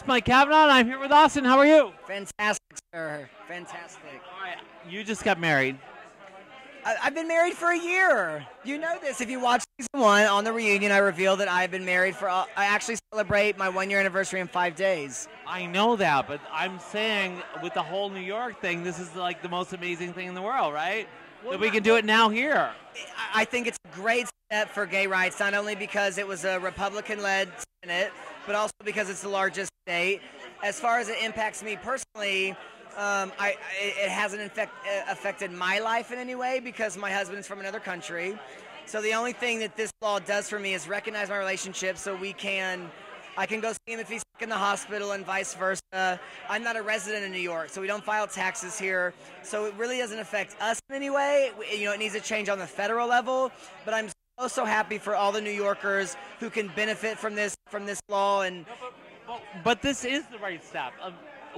Mike Kavanaugh, and I'm here with Austin. How are you? Fantastic, sir. Fantastic. All right, you just got married. I've been married for a year. You know this. If you watch season 1 on the reunion, I revealed that I've been married for. I actually celebrate my 1-year anniversary in 5 days. I know that, but I'm saying with the whole New York thing, this is like the most amazing thing in the world, right? Well, that we can do it now here. I think it's a great step for gay rights, not only because it was a Republican-led Senate, but also because it's the largest state. As far as it impacts me personally, it hasn't affected my life in any way because my husband's from another country. So the only thing that this law does for me is recognize my relationship so I can go see him if he's sick in the hospital and vice versa. I'm not a resident in New York, so we don't file taxes here. So it really doesn't affect us in any way. You know, it needs to change on the federal level, but I'm so happy for all the New Yorkers who can benefit from this law. And but this is the right step.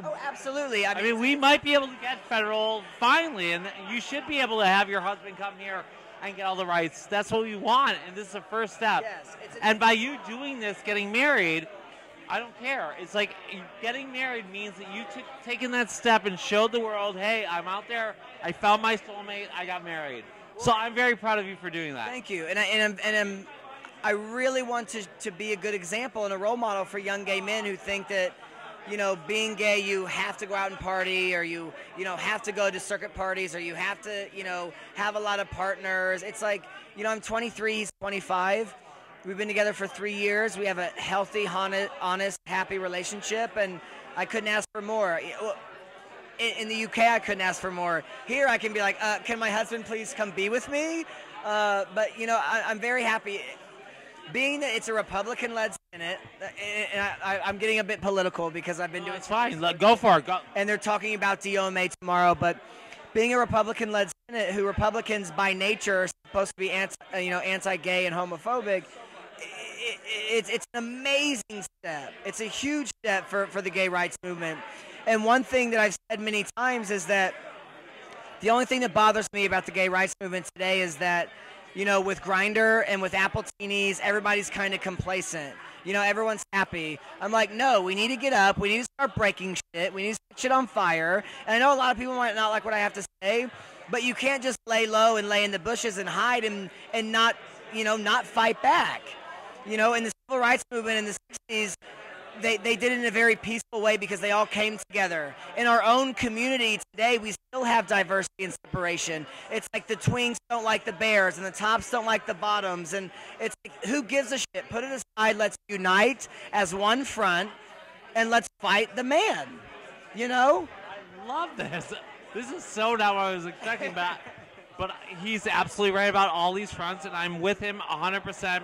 Oh, absolutely. I mean, we might be able to get federal finally, and you should be able to have your husband come here and get all the rights. That's what we want, and this is the first step. Yes, and by you doing this, getting married, I don't care. It's like getting married means that you taken that step and showed the world, hey, I'm out there, I found my soulmate, I got married. So I'm very proud of you for doing that. Thank you. And I really want to be a good example and a role model for young gay men who think that, you know, being gay, you have to go out and party, or you have to go to circuit parties, or you have to, have a lot of partners. It's like, I'm 23, he's 25. We've been together for 3 years. We have a healthy, honest, happy relationship, and I couldn't ask for more. In the UK, I couldn't ask for more. Here, I can be like, can my husband please come be with me? But, I'm very happy. Being that it's a Republican-led Senate, and I'm getting a bit political because I've been doing. It's fine. Go for it. Go. And they're talking about DOMA tomorrow, but being a Republican-led Senate, who Republicans by nature are supposed to be anti-gay and homophobic, it's an amazing step. It's a huge step for the gay rights movement. And one thing that I've said many times is that the only thing that bothers me about the gay rights movement today is that, with Grindr and with Apple Teenies, everybody's kind of complacent. Everyone's happy. I'm like, no, we need to get up. We need to start breaking shit. We need to set shit on fire. And I know a lot of people might not like what I have to say, but you can't just lay low and lay in the bushes and hide and not, not fight back. In the civil rights movement in the 60s, they did it in a very peaceful way because they all came together. In our own community today, we still have diversity and separation. It's like the twinks don't like the bears and the tops don't like the bottoms. And it's like, who gives a shit? Put it aside. Let's unite as one front and let's fight the man. I love this. This is so not what I was expecting, but he's absolutely right about all these fronts, and I'm with him 100%.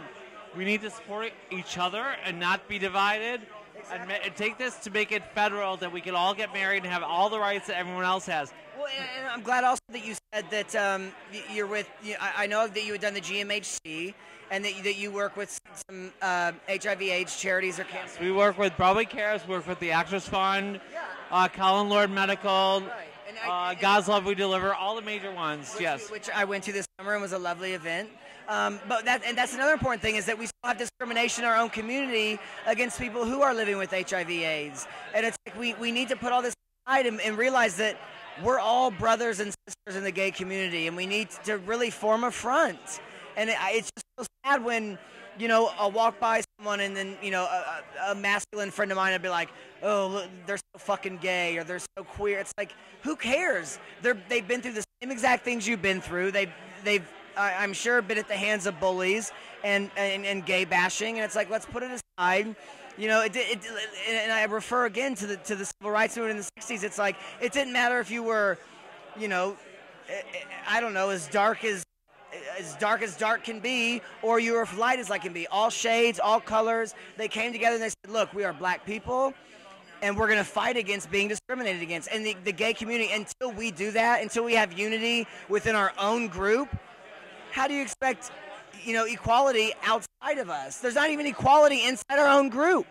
We need to support each other and not be divided. Exactly. And take this to make it federal, that we can all get married and have all the rights that everyone else has. Well, and I'm glad also that you said that you're with. I know that you had done the GMHC, and that you work with some HIV/AIDS charities or cancers. We work with Broadway Cares. We work with the Actors Fund, Colin Lord Medical, God's Love We Deliver, all the major ones. Which I went to this summer and was a lovely event. But that's another important thing, is that we still have discrimination in our own community against people who are living with HIV/AIDS. And it's like we need to put all this aside and realize that we're all brothers and sisters in the gay community, and we need to really form a front. And it's just so sad when, I'll walk by someone and then, a masculine friend of mine would be like, oh, look, they're so fucking gay, or they're so queer. It's like, who cares? They've been through the same exact things you've been through. They've I'm sure been at the hands of bullies and gay bashing, and it's like, let's put it aside. And I refer again to the civil rights movement in the 60s. It's like, it didn't matter if you were, I don't know, as dark as dark can be, or you were light as light can be. All shades, all colors. They came together and they said, look, we are black people, and we're going to fight against being discriminated against. And the gay community, until we do that, until we have unity within our own group, how do you expect, equality outside of us? There's not even equality inside our own group.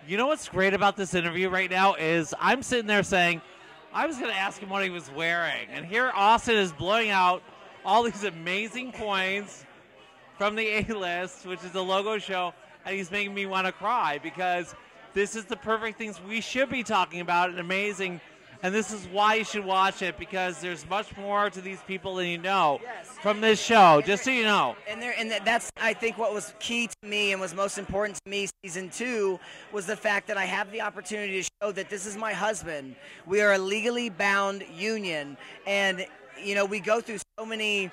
You know what's great about this interview right now is I'm sitting there saying, I was going to ask him what he was wearing. And here Austin is blowing out all these amazing coins from the A-List, which is the logo show, and he's making me want to cry because this is the perfect things we should be talking about, and amazing. And this is why you should watch it, because there's much more to these people than you know from this show, just so you know. And that's, I think, what was key to me and was most important to me season 2 was the fact that I have the opportunity to show that this is my husband. We are a legally bound union, and, you know, we go through so many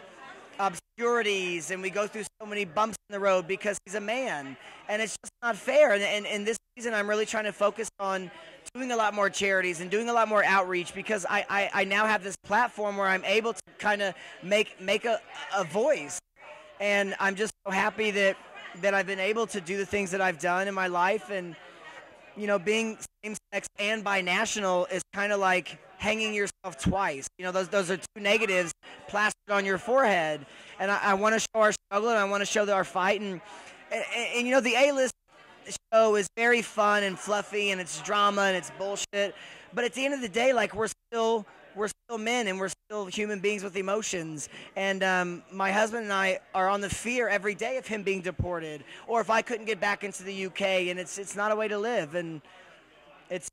obscurities and we go through so many bumps in the road because he's a man, and it's just not fair. And this season I'm really trying to focus on doing a lot more charities and doing a lot more outreach, because I now have this platform where I'm able to kind of make a voice, and I'm just so happy that I've been able to do the things that I've done in my life. And, you know, being same-sex and binational is kind of like hanging yourself twice. You know, those are two negatives plastered on your forehead. And I want to show our struggle, and I want to show our fight. And you know, the A-List show is very fun and fluffy, and it's drama and it's bullshit. But at the end of the day, like, we're still men, and we're still human beings with emotions. And my husband and I are on the fear every day of him being deported, or if I couldn't get back into the UK. And it's not a way to live. And it's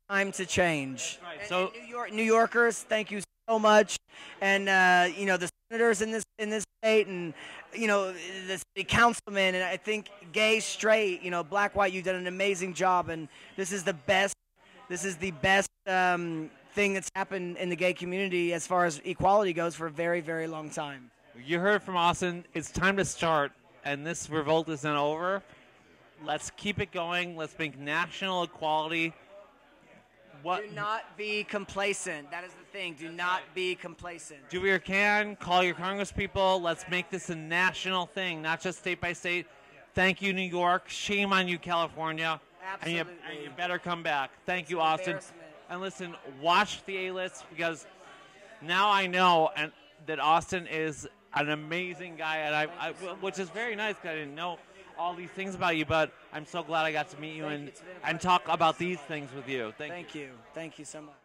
time to change. Right. So New Yorkers, thank you so much. And you know, the senators in this state, and, you know, the city councilman, and I think gay, straight, you know, black, white, you've done an amazing job. And this is the best thing that's happened in the gay community as far as equality goes for a very, very long time. you heard from Austin. It's time to start, and this revolt isn't over. Let's keep it going. Let's make national equality. Do not be complacent. That is the thing. Do not be complacent. Do what you can. Call your congresspeople. Let's make this a national thing, not just state by state. Thank you, New York. Shame on you, California. Absolutely. And you better come back. Thank you, Austin. And listen, watch the A-List, because now I know that Austin is an amazing guy, and which is very nice, because I didn't know all these things about you, but I'm so glad I got to meet you and talk about these things with you. Thank you. Thank you so much.